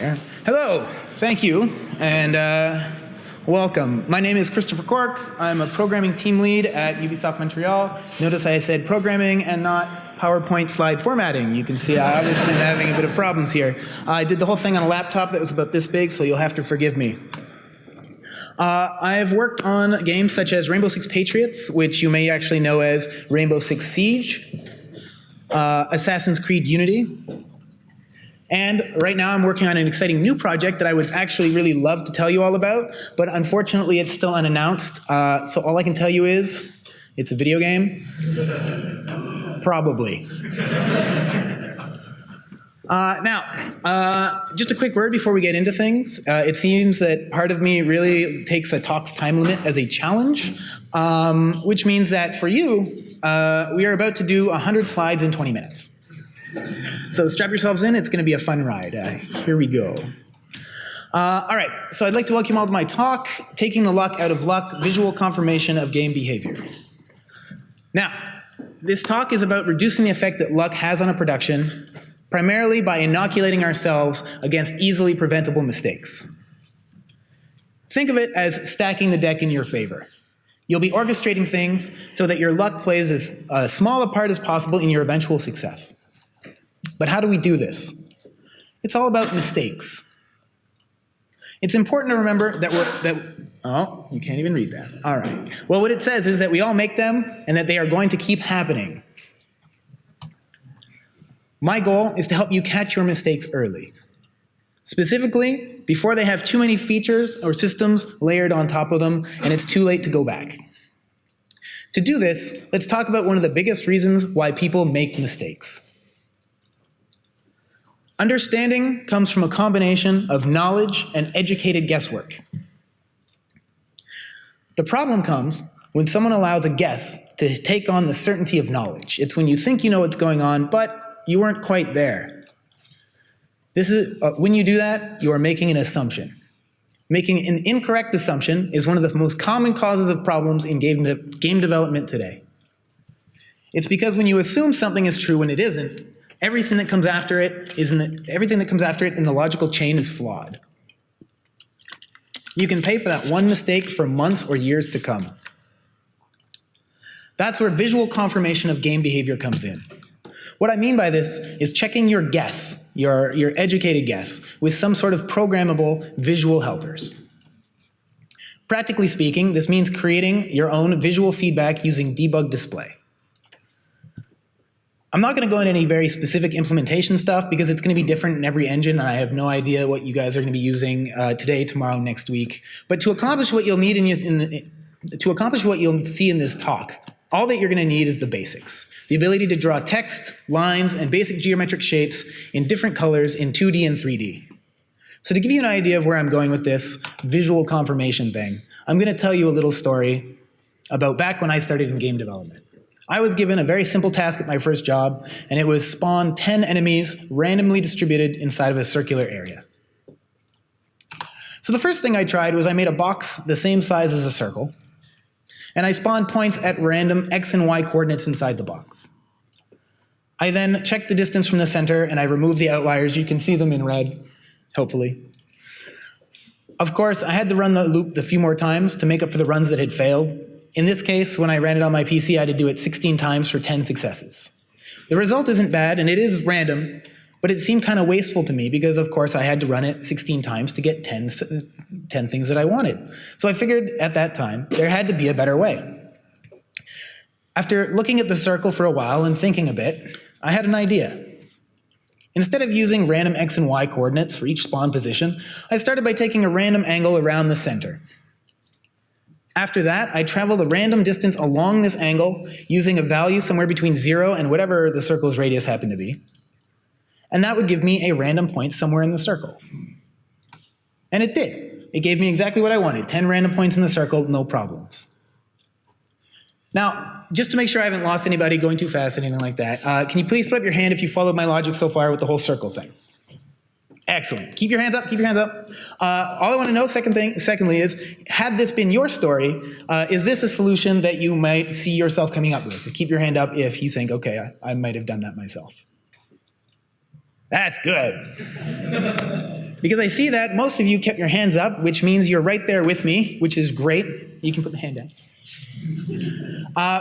Hello, thank you, and welcome. My name is Christopher Cork. I'm a programming team lead at Ubisoft Montreal. Notice I said programming and not PowerPoint slide formatting. You can see I obviously am having a bit of problems here. I did the whole thing on a laptop that was about this big, so you'll have to forgive me. I've worked on games such as Rainbow Six Patriots, which you may actually know as Rainbow Six Siege, Assassin's Creed Unity, and right now I'm working on an exciting new project that I would actually really love to tell you all about, but unfortunately it's still unannounced, so all I can tell you is, it's a video game? Probably. Now, just a quick word before we get into things. It seems that part of me really takes a talk's time limit as a challenge, which means that for you, we are about to do 100 slides in 20 minutes. So strap yourselves in, it's going to be a fun ride. Here we go. All right, so I'd like to welcome you all to my talk, Taking the Luck Out of Luck, Visual Confirmation of Game Behavior. Now, this talk is about reducing the effect that luck has on a production, primarily by inoculating ourselves against easily preventable mistakes. Think of it as stacking the deck in your favor. You'll be orchestrating things so that your luck plays as small a part as possible in your eventual success. But how do we do this? It's all about mistakes. It's important to remember oh, you can't even read that. All right. Well, what it says is that we all make them and that they are going to keep happening. My goal is to help you catch your mistakes early. Specifically, before they have too many features or systems layered on top of them and it's too late to go back. To do this, let's talk about one of the biggest reasons why people make mistakes. Understanding comes from a combination of knowledge and educated guesswork. The problem comes when someone allows a guess to take on the certainty of knowledge. It's when you think you know what's going on, but you weren't quite there. When you do that, you are making an assumption. Making an incorrect assumption is one of the most common causes of problems in game development today. It's because when you assume something is true when it isn't, everything that comes after it in the logical chain is flawed. You can pay for that one mistake for months or years to come. That's where visual confirmation of game behavior comes in. What I mean by this is checking your guess, your educated guess, with some sort of programmable visual helpers. Practically speaking, this means creating your own visual feedback using debug display. I'm not going to go into any very specific implementation stuff because it's going to be different in every engine, and I have no idea what you guys are going to be using today, tomorrow, next week. But to accomplish what you'll need to accomplish what you'll see in this talk, all that you're going to need is the basics. The ability to draw text, lines, and basic geometric shapes in different colors in 2D and 3D. So to give you an idea of where I'm going with this visual confirmation thing, I'm going to tell you a little story about back when I started in game development. I was given a very simple task at my first job, and it was spawn 10 enemies randomly distributed inside of a circular area. So the first thing I tried was I made a box the same size as a circle, and I spawned points at random X and Y coordinates inside the box. I then checked the distance from the center, and I removed the outliers. You can see them in red, hopefully. Of course, I had to run the loop a few more times to make up for the runs that had failed. In this case, when I ran it on my PC, I had to do it 16 times for 10 successes. The result isn't bad, and it is random, but it seemed kind of wasteful to me because, of course, I had to run it 16 times to get 10 things that I wanted. So I figured at that time, there had to be a better way. After looking at the circle for a while and thinking a bit, I had an idea. Instead of using random X and Y coordinates for each spawn position, I started by taking a random angle around the center. After that, I traveled a random distance along this angle using a value somewhere between 0 and whatever the circle's radius happened to be. And that would give me a random point somewhere in the circle. And it did. It gave me exactly what I wanted, 10 random points in the circle, no problems. Now, just to make sure I haven't lost anybody going too fast, anything like that, can you please put up your hand if you followed my logic so far with the whole circle thing? Excellent. Keep your hands up, keep your hands up. All I want to know, secondly, is, had this been your story, is this a solution that you might see yourself coming up with? Keep your hand up if you think, okay, I might have done that myself. That's good. Because I see that most of you kept your hands up, which means you're right there with me, which is great. You can put the hand down.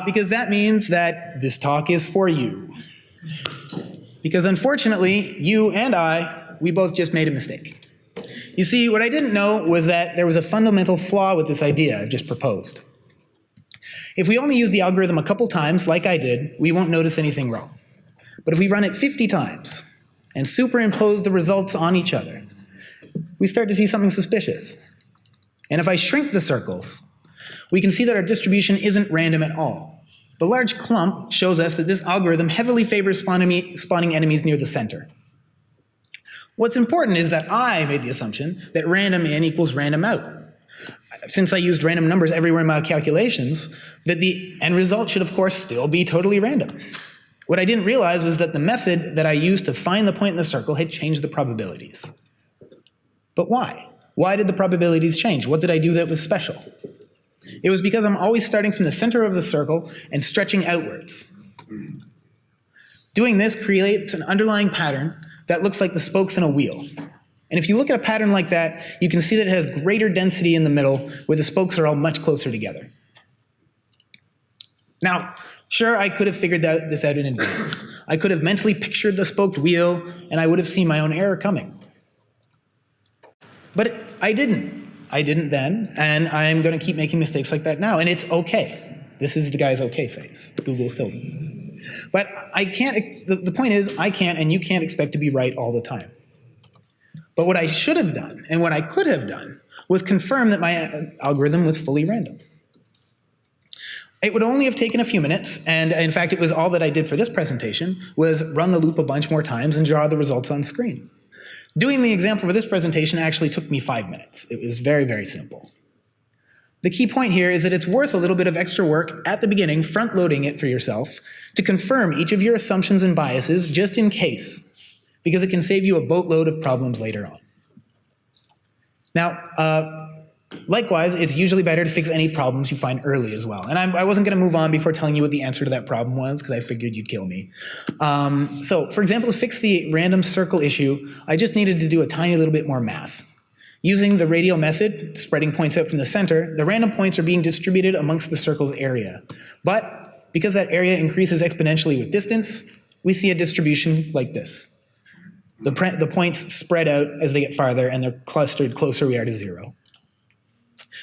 Because that means that this talk is for you. Because unfortunately, you and we both just made a mistake. You see, what I didn't know was that there was a fundamental flaw with this idea I've just proposed. If we only use the algorithm a couple times, like I did, we won't notice anything wrong. But if we run it 50 times and superimpose the results on each other, we start to see something suspicious. And if I shrink the circles, we can see that our distribution isn't random at all. The large clump shows us that this algorithm heavily favors spawning enemies near the center. What's important is that I made the assumption that random in equals random out. Since I used random numbers everywhere in my calculations, that the end result should of course still be totally random. What I didn't realize was that the method that I used to find the point in the circle had changed the probabilities. But why? Why did the probabilities change? What did I do that was special? It was because I'm always starting from the center of the circle and stretching outwards. Doing this creates an underlying pattern that looks like the spokes in a wheel. And if you look at a pattern like that, you can see that it has greater density in the middle, where the spokes are all much closer together. Now, sure, I could have figured this out in advance. I could have mentally pictured the spoked wheel, and I would have seen my own error coming. But I didn't. I didn't then, and I'm going to keep making mistakes like that now, and it's okay. This is the guy's okay phase. Google still. But I can't, the point is, I can't and you can't expect to be right all the time. But what I should have done, and what I could have done, was confirm that my algorithm was fully random. It would only have taken a few minutes, and in fact it was all that I did for this presentation, was run the loop a bunch more times and draw the results on screen. Doing the example for this presentation actually took me 5 minutes. It was very, very simple. The key point here is that it's worth a little bit of extra work at the beginning, front-loading it for yourself, to confirm each of your assumptions and biases just in case, because it can save you a boatload of problems later on. Now, likewise, it's usually better to fix any problems you find early as well. And I wasn't going to move on before telling you what the answer to that problem was, because I figured you'd kill me. So, for example, to fix the random circle issue, I just needed to do a tiny little bit more math. Using the radial method, spreading points out from the center, the random points are being distributed amongst the circle's area. But because that area increases exponentially with distance, we see a distribution like this. The points spread out as they get farther, and they're clustered closer we are to 0.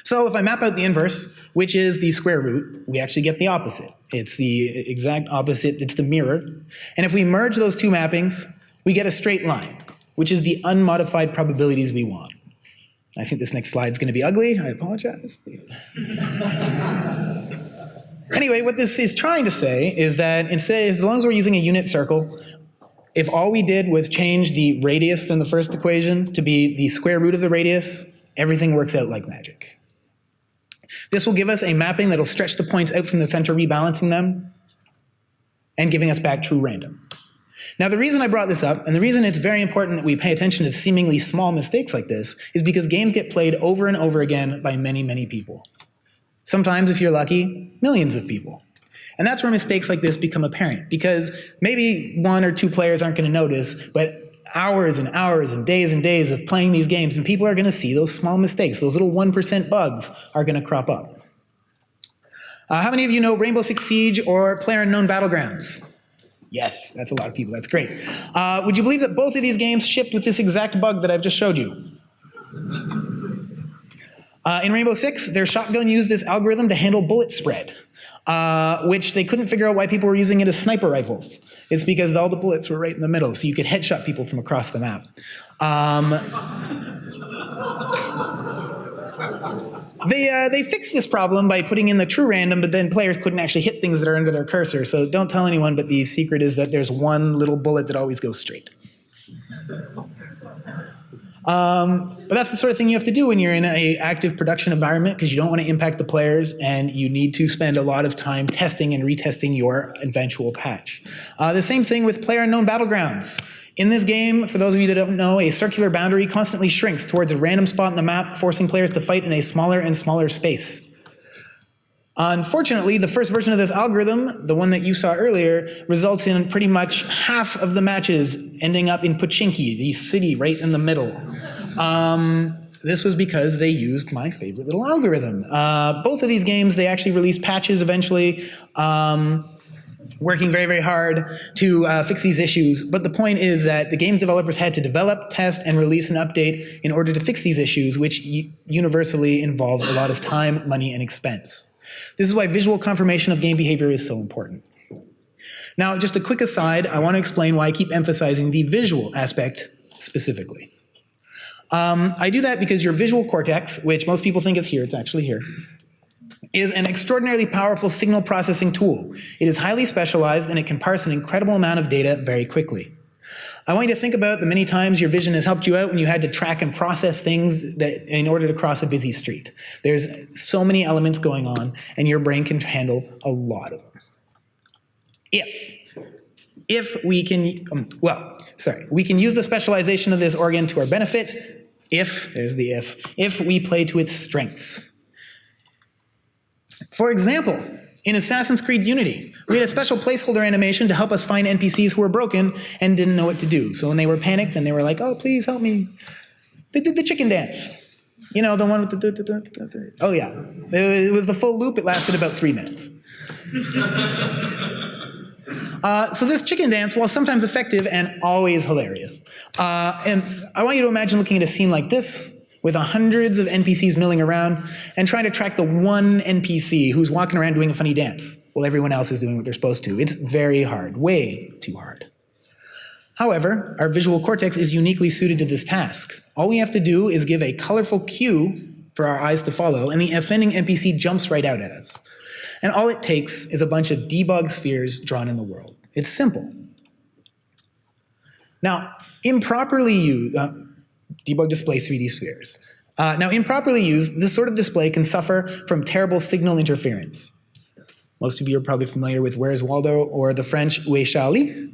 So if I map out the inverse, which is the square root, we actually get the opposite. It's the exact opposite, it's the mirror. And if we merge those two mappings, we get a straight line, which is the unmodified probabilities we want. I think this next slide is going to be ugly. I apologize. Anyway, what this is trying to say is that instead, as long as we're using a unit circle, if all we did was change the radius in the first equation to be the square root of the radius, everything works out like magic. This will give us a mapping that'll stretch the points out from the center, rebalancing them, and giving us back true random. Now, the reason I brought this up, and the reason it's very important that we pay attention to seemingly small mistakes like this, is because games get played over and over again by many, many people. Sometimes, if you're lucky, millions of people. And that's where mistakes like this become apparent, because maybe 1 or 2 players aren't going to notice, but hours and hours and days of playing these games, and people are going to see those small mistakes. Those little 1% bugs are going to crop up. How many of you know Rainbow Six Siege or PlayerUnknown Battlegrounds? Yes, that's a lot of people. That's great. Would you believe that both of these games shipped with this exact bug that I've just showed you? In Rainbow Six, their shotgun used this algorithm to handle bullet spread, which they couldn't figure out why people were using it as sniper rifles. It's because all the bullets were right in the middle, so you could headshot people from across the map. They fixed this problem by putting in the true random, but then players couldn't actually hit things that are under their cursor. So don't tell anyone, but the secret is that there's one little bullet that always goes straight. But that's the sort of thing you have to do when you're in an active production environment, because you don't want to impact the players, and you need to spend a lot of time testing and retesting your eventual patch. The same thing with PlayerUnknown Battlegrounds. In this game, for those of you that don't know, a circular boundary constantly shrinks towards a random spot in the map, forcing players to fight in a smaller and smaller space. Unfortunately, the first version of this algorithm, the one that you saw earlier, results in pretty much half of the matches ending up in Pochinki, the city right in the middle. This was because they used my favorite little algorithm. Both of these games, they actually released patches eventually, working very, very hard to fix these issues. But the point is that the game developers had to develop, test, and release an update in order to fix these issues, which universally involves a lot of time, money, and expense. This is why visual confirmation of game behavior is so important. Now, just a quick aside, I want to explain why I keep emphasizing the visual aspect specifically. I do that because your visual cortex, which most people think is here, it's actually here, is an extraordinarily powerful signal processing tool. It is highly specialized and it can parse an incredible amount of data very quickly. I want you to think about the many times your vision has helped you out when you had to track and process things that in order to cross a busy street. There's so many elements going on, and your brain can handle a lot of them. If we can, we can use the specialization of this organ to our benefit, there's the if we play to its strengths. For example, in Assassin's Creed Unity, we had a special placeholder animation to help us find NPCs who were broken and didn't know what to do. So when they were panicked and they were like, oh, please help me, they did the chicken dance. You know, the one with the oh yeah. It was the full loop. It lasted about 3 minutes. So this chicken dance, while sometimes effective and always hilarious, and I want you to imagine looking at a scene like this, with hundreds of NPCs milling around and trying to track the one NPC who's walking around doing a funny dance while everyone else is doing what they're supposed to. It's very hard, way too hard. However, our visual cortex is uniquely suited to this task. All we have to do is give a colorful cue for our eyes to follow, and the offending NPC jumps right out at us. And all it takes is a bunch of debug spheres drawn in the world. It's simple. Now, improperly used, debug display 3D spheres. Now, improperly used, this sort of display can suffer from terrible signal interference. Most of you are probably familiar with Where's Waldo or the French Où est Charlie?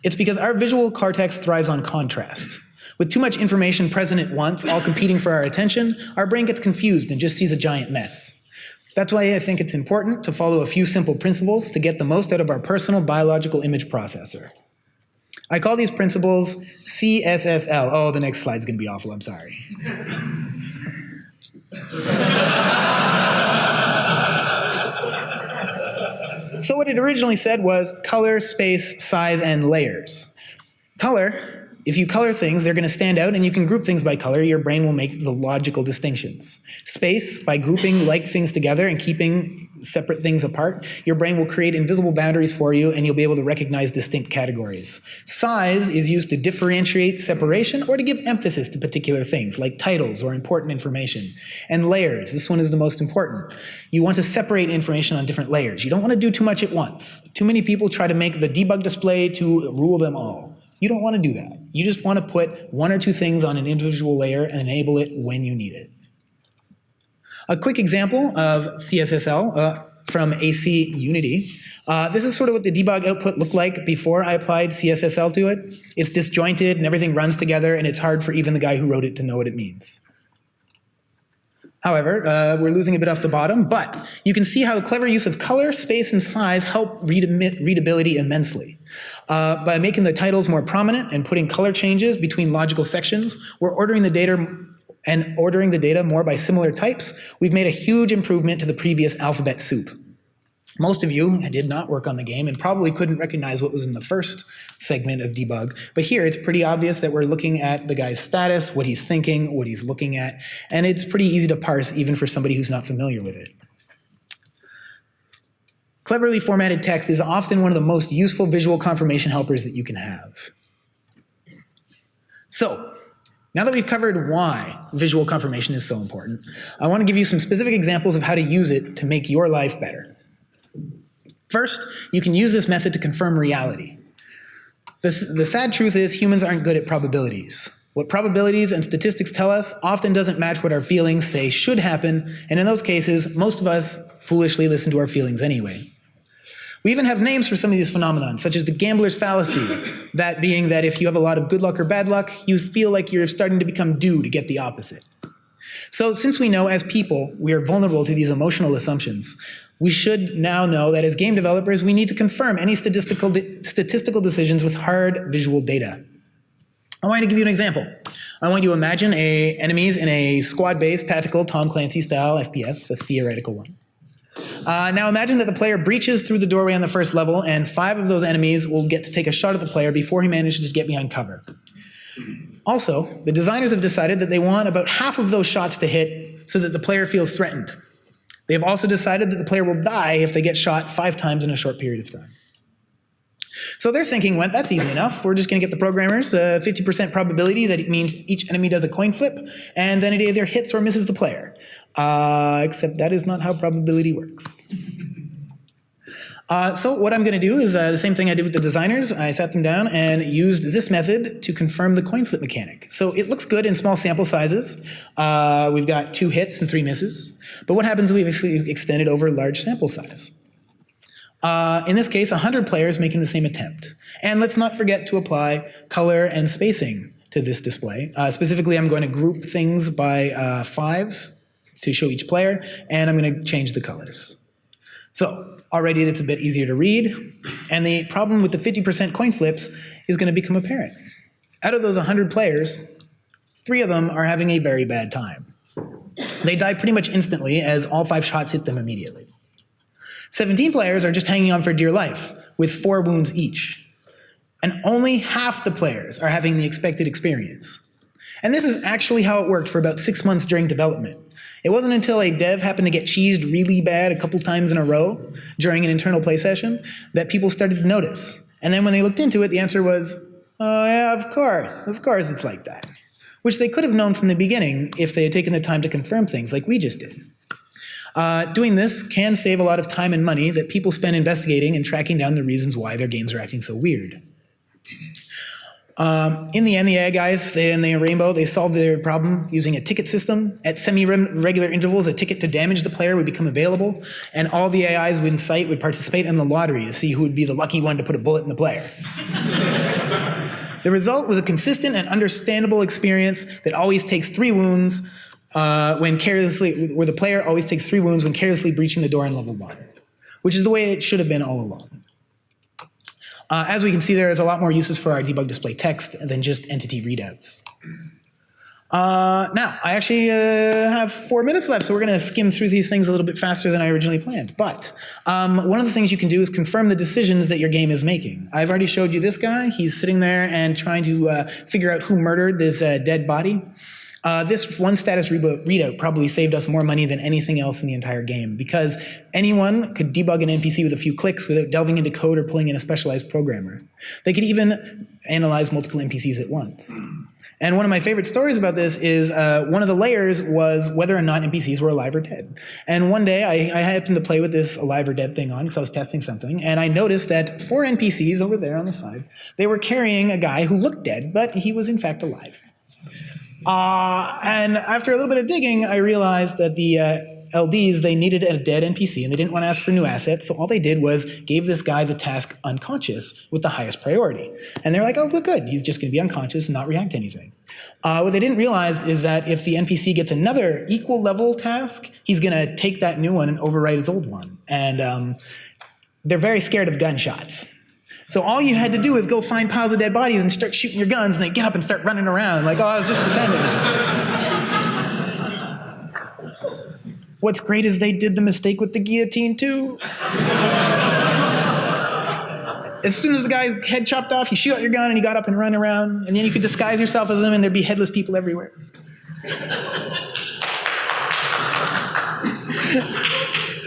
It's because our visual cortex thrives on contrast. With too much information present at once, all competing for our attention, our brain gets confused and just sees a giant mess. That's why I think it's important to follow a few simple principles to get the most out of our personal biological image processor. I call these principles CSSL. Oh, the next slide's gonna be awful, I'm sorry. So what it originally said was color, space, size, and layers. Color, if you color things, they're gonna stand out and you can group things by color. Your brain will make the logical distinctions. Space, by grouping like things together and keeping separate things apart, your brain will create invisible boundaries for you and you'll be able to recognize distinct categories. Size is used to differentiate separation or to give emphasis to particular things like titles or important information. And layers, this one is the most important. You want to separate information on different layers. You don't want to do too much at once. Too many people try to make the debug display to rule them all. You don't want to do that. You just want to put one or two things on an individual layer and enable it when you need it. A quick example of CSSL from AC Unity. This is sort of what the debug output looked like before I applied CSSL to it. It's disjointed and everything runs together and it's hard for even the guy who wrote it to know what it means. However, we're losing a bit off the bottom, but you can see how the clever use of color, space, and size help readability immensely. By making the titles more prominent and putting color changes between logical sections, we're ordering the data more by similar types. We've made a huge improvement to the previous alphabet soup. Most of you did not work on the game and probably couldn't recognize what was in the first segment of debug, but here it's pretty obvious that we're looking at the guy's status, what he's thinking, what he's looking at, and it's pretty easy to parse even for somebody who's not familiar with it. Cleverly formatted text is often one of the most useful visual confirmation helpers that you can have. So, now that we've covered why visual confirmation is so important, I want to give you some specific examples of how to use it to make your life better. First, you can use this method to confirm reality. The sad truth is humans aren't good at probabilities. What probabilities and statistics tell us often doesn't match what our feelings say should happen, and in those cases, most of us foolishly listen to our feelings anyway. We even have names for some of these phenomena, such as the gambler's fallacy, that being that if you have a lot of good luck or bad luck, you feel like you're starting to become due to get the opposite. So since we know as people we are vulnerable to these emotional assumptions, we should now know that as game developers we need to confirm any statistical decisions with hard visual data. I want to give you an example. I want you to imagine enemies in a squad-based tactical Tom Clancy style FPS, a theoretical one. Now imagine that the player breaches through the doorway on the first level and 5 of those enemies will get to take a shot at the player before he manages to get behind cover. Also, the designers have decided that they want about half of those shots to hit so that the player feels threatened. They have also decided that the player will die if they get shot 5 times in a short period of time. So their thinking went, that's easy enough. We're just going to get the programmers a 50% probability that it means each enemy does a coin flip, and then it either hits or misses the player. Except that is not how probability works. So what I'm going to do is the same thing I did with the designers. I sat them down and used this method to confirm the coin flip mechanic. So it looks good in small sample sizes. We've got 2 hits and 3 misses. But what happens if we extend it over a large sample size? In this case, 100 players making the same attempt. And let's not forget to apply color and spacing to this display. Specifically, I'm going to group things by 5s to show each player, and I'm going to change the colors. So already it's a bit easier to read, and the problem with the 50% coin flips is going to become apparent. Out of those 100 players, 3 of them are having a very bad time. They die pretty much instantly as all 5 shots hit them immediately. 17 players are just hanging on for dear life, with 4 wounds each. And only half the players are having the expected experience. And this is actually how it worked for about 6 months during development. It wasn't until a dev happened to get cheesed really bad a couple times in a row during an internal play session that people started to notice. And then when they looked into it, the answer was, oh yeah, of course it's like that. Which they could have known from the beginning if they had taken the time to confirm things like we just did. Doing this can save a lot of time and money that people spend investigating and tracking down the reasons why their games are acting so weird. In the end, the AI guys in the Rainbow, they solved their problem using a ticket system. At semi-regular intervals, a ticket to damage the player would become available, and all the AIs in sight would participate in the lottery to see who would be the lucky one to put a bullet in the player. The result was a consistent and understandable experience that always takes 3 wounds where the player always takes 3 wounds when carelessly breaching the door in level 1, which is the way it should have been all along. As we can see, there is a lot more uses for our debug display text than just entity readouts. Now, I actually have 4 minutes left, so we're going to skim through these things a little bit faster than I originally planned. But one of the things you can do is confirm the decisions that your game is making. I've already showed you this guy. He's sitting there and trying to figure out who murdered this dead body. This one status readout probably saved us more money than anything else in the entire game, because anyone could debug an NPC with a few clicks without delving into code or pulling in a specialized programmer. They could even analyze multiple NPCs at once. And one of my favorite stories about this is one of the layers was whether or not NPCs were alive or dead. And one day I happened to play with this alive or dead thing on because I was testing something, and I noticed that 4 NPCs over there on the side, they were carrying a guy who looked dead, but he was in fact alive. And after a little bit of digging, I realized that the LDs, they needed a dead NPC, and they didn't want to ask for new assets, so all they did was gave this guy the task unconscious with the highest priority. And they were like, oh, good, he's just going to be unconscious and not react to anything. What they didn't realize is that if the NPC gets another equal level task, he's going to take that new one and overwrite his old one. And they're very scared of gunshots. So all you had to do is go find piles of dead bodies and start shooting your guns, and they get up and start running around like, oh, I was just pretending. What's great is they did the mistake with the guillotine too. As soon as the guy's head chopped off, you shoot out your gun and you got up and run around, and then you could disguise yourself as him and there'd be headless people everywhere.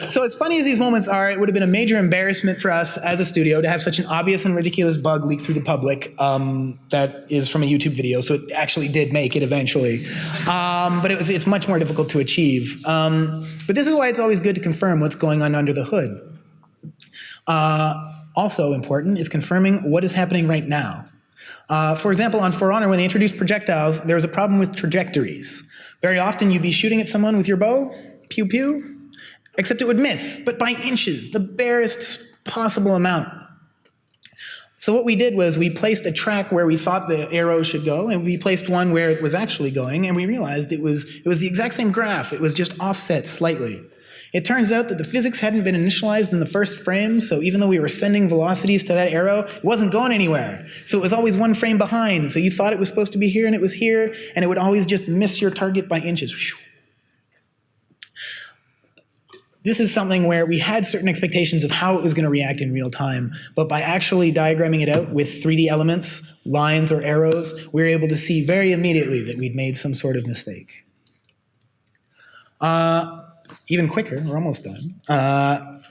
So as funny as these moments are, it would have been a major embarrassment for us as a studio to have such an obvious and ridiculous bug leak through the public that is from a YouTube video, so it actually did make it eventually. But it's much more difficult to achieve. But this is why it's always good to confirm what's going on under the hood. Also important is confirming what is happening right now. For example, on For Honor, when they introduced projectiles, there was a problem with trajectories. Very often you'd be shooting at someone with your bow, pew pew, except it would miss, but by inches, the barest possible amount. So what we did was we placed a track where we thought the arrow should go, and we placed one where it was actually going, and we realized it was the exact same graph. It was just offset slightly. It turns out that the physics hadn't been initialized in the first frame, so even though we were sending velocities to that arrow, it wasn't going anywhere. So it was always one frame behind. So you thought it was supposed to be here, and it was here, and it would always just miss your target by inches. This is something where we had certain expectations of how it was going to react in real time, but by actually diagramming it out with 3D elements, lines or arrows, we were able to see very immediately that we'd made some sort of mistake. Even quicker, we're almost done.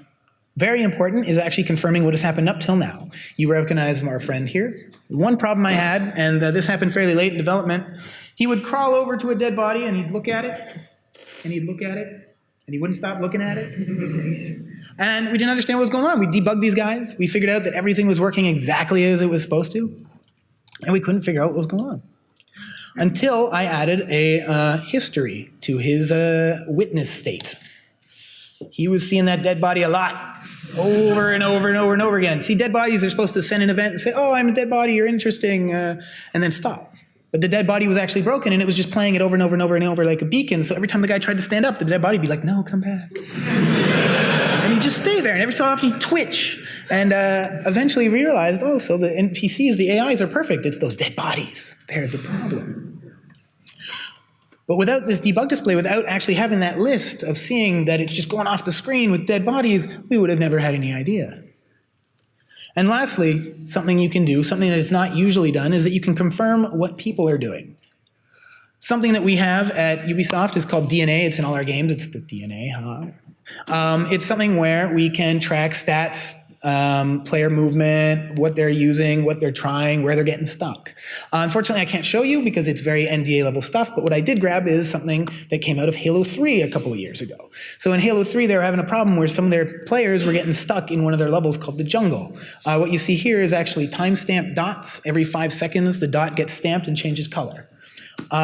Very important is actually confirming what has happened up till now. You recognize our friend here. One problem I had, and this happened fairly late in development, he would crawl over to a dead body and he'd look at it, and he'd look at it, and he wouldn't stop looking at it. And we didn't understand what was going on. We debugged these guys. We figured out that everything was working exactly as it was supposed to, and we couldn't figure out what was going on. Until I added a history to his witness state. He was seeing that dead body a lot, over and over and over and over again. See, dead bodies are supposed to send an event and say, oh, I'm a dead body, you're interesting, and then stop. But the dead body was actually broken, and it was just playing it over and over and over and over like a beacon, so every time the guy tried to stand up, the dead body would be like, no, come back. And he'd just stay there, and every so often he'd twitch. And eventually realized, oh, so the NPCs, the AIs are perfect. It's those dead bodies. They're the problem. But without this debug display, without actually having that list of seeing that it's just going off the screen with dead bodies, we would have never had any idea. And lastly, something you can do, something that is not usually done, is that you can confirm what people are doing. Something that we have at Ubisoft is called DNA. It's in all our games. It's the DNA, huh? It's something where we can track stats, player movement, what they're using, what they're trying, where they're getting stuck. Unfortunately, I can't show you because it's very NDA level stuff, but what I did grab is something that came out of Halo 3 a couple of years ago. So in Halo 3, they were having a problem where some of their players were getting stuck in one of their levels called the jungle. What you see here is actually timestamp dots. Every 5 seconds, the dot gets stamped and changes color.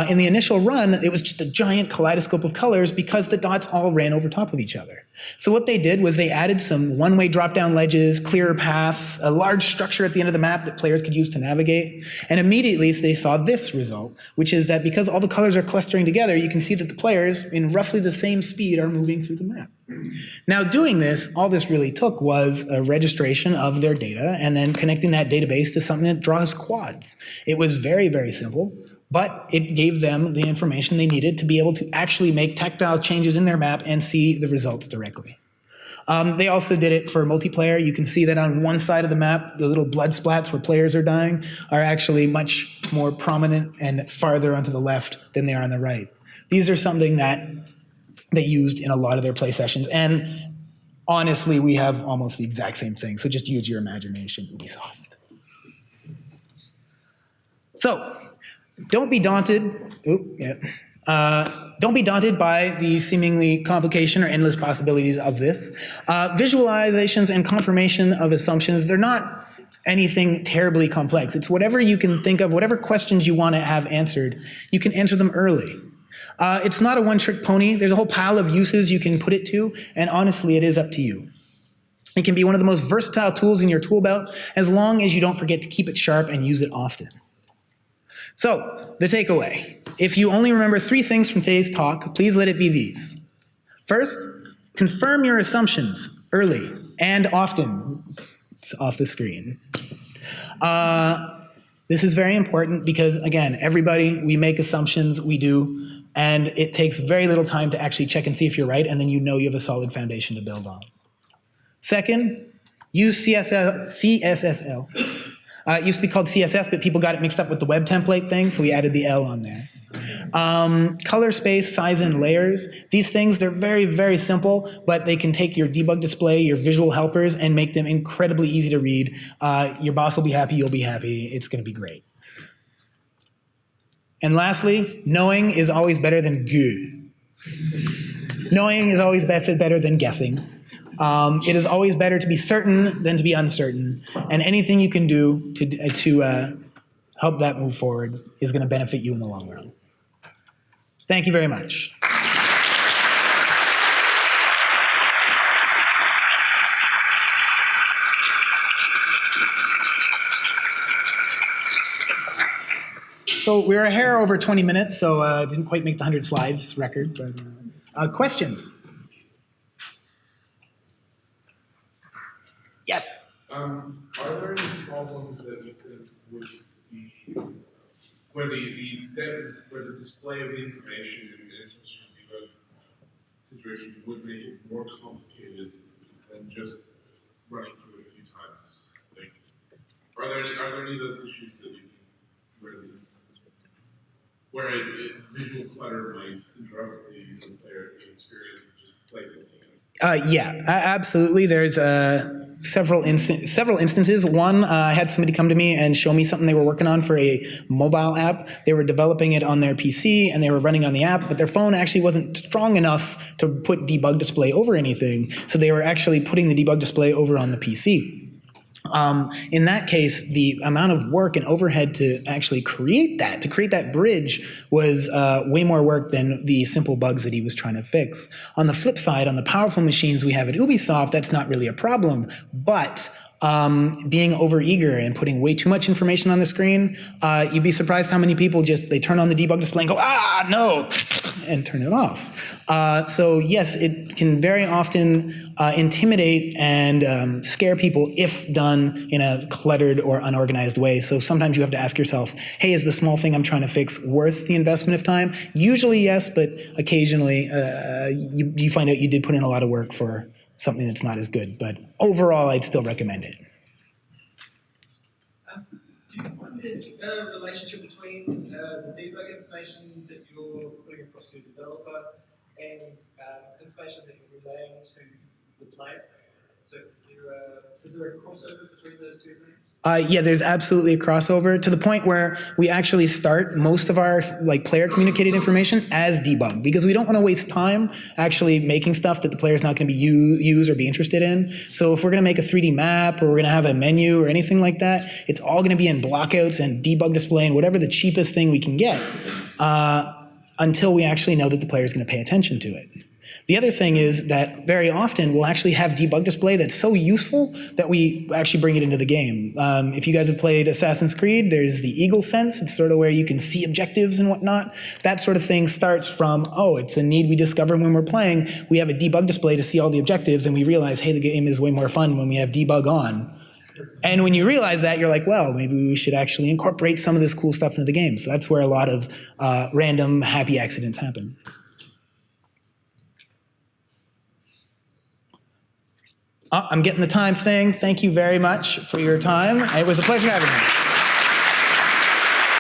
In the initial run, it was just a giant kaleidoscope of colors because the dots all ran over top of each other. So what they did was they added some one-way drop-down ledges, clearer paths, a large structure at the end of the map that players could use to navigate, and immediately they saw this result, which is that because all the colors are clustering together, you can see that the players, in roughly the same speed, are moving through the map. Now doing this, all this really took was a registration of their data and then connecting that database to something that draws quads. It was very, very simple. But it gave them the information they needed to be able to actually make tactile changes in their map and see the results directly. They also did it for multiplayer. You can see that on one side of the map, the little blood splats where players are dying are actually much more prominent and farther onto the left than they are on the right. These are something that they used in a lot of their play sessions. And honestly, we have almost the exact same thing. So just use your imagination, Ubisoft. So, don't be daunted. Don't be daunted by the seemingly complication or endless possibilities of this. Visualizations and confirmation of assumptions, they're not anything terribly complex. It's whatever you can think of, whatever questions you want to have answered, you can answer them early. It's not a one-trick pony. There's a whole pile of uses you can put it to, and honestly, it is up to you. It can be one of the most versatile tools in your tool belt as long as you don't forget to keep it sharp and use it often. So, the takeaway. If you only remember 3 things from today's talk, please let it be these. First, confirm your assumptions early and often. It's off the screen. This is very important because, again, everybody, we make assumptions, we do, and it takes very little time to actually check and see if you're right, and then you know you have a solid foundation to build on. Second, use CSSL. It used to be called CSS, but people got it mixed up with the web template thing, so we added the L on there. Color space, size, and layers. These things, they're very, very simple, but they can take your debug display, your visual helpers, and make them incredibly easy to read. Your boss will be happy, you'll be happy. It's going to be great. And lastly, knowing is always better than good. Knowing is always better than guessing. It is always better to be certain than to be uncertain, and anything you can do to help that move forward is going to benefit you in the long run. Thank you very much. So we were a hair over 20 minutes, so didn't quite make the 100 slides record. But questions? Yes. Are there any problems that you think would be where the display of the information in some sort of debug situation would make it more complicated than just running through it a few times? Like, are there any of those issues that you think where visual clutter might interrupt the player experience and just play this game? Yeah, absolutely. There's several instances. One, I had somebody come to me and show me something they were working on for a mobile app. They were developing it on their PC and they were running on the app, but their phone actually wasn't strong enough to put debug display over anything. So they were actually putting the debug display over on the PC. In that case, the amount of work and overhead to actually create that bridge was way more work than the simple bugs that he was trying to fix. On the flip side, on the powerful machines we have at Ubisoft, that's not really a problem, but being overeager and putting way too much information on the screen, you'd be surprised how many people they turn on the debug display and go, ah, no, and turn it off. So yes, it can very often intimidate and scare people if done in a cluttered or unorganized way. So sometimes you have to ask yourself, hey, is the small thing I'm trying to fix worth the investment of time? Usually yes, but occasionally you find out you did put in a lot of work for something that's not as good. But overall, I'd still recommend it. Do you find there's a relationship between the debug information that you're putting across to the developer and information that you're relaying to the player? So is there a crossover between those two things? Yeah, there's absolutely a crossover to the point where we actually start most of our player communicated information as debug because we don't want to waste time actually making stuff that the player's not going to be use or be interested in. So if we're going to make a 3D map or we're going to have a menu or anything like that, it's all going to be in blockouts and debug display and whatever the cheapest thing we can get until we actually know that the player's going to pay attention to it. The other thing is that very often we'll actually have debug display that's so useful that we actually bring it into the game. If you guys have played Assassin's Creed, there's the eagle sense. It's sort of where you can see objectives and whatnot. That sort of thing starts from, oh, it's a need we discover when we're playing. We have a debug display to see all the objectives, and we realize, hey, the game is way more fun when we have debug on. And when you realize that, you're like, well, maybe we should actually incorporate some of this cool stuff into the game. So that's where a lot of random happy accidents happen. I'm getting the time thing. Thank you very much for your time. It was a pleasure having you.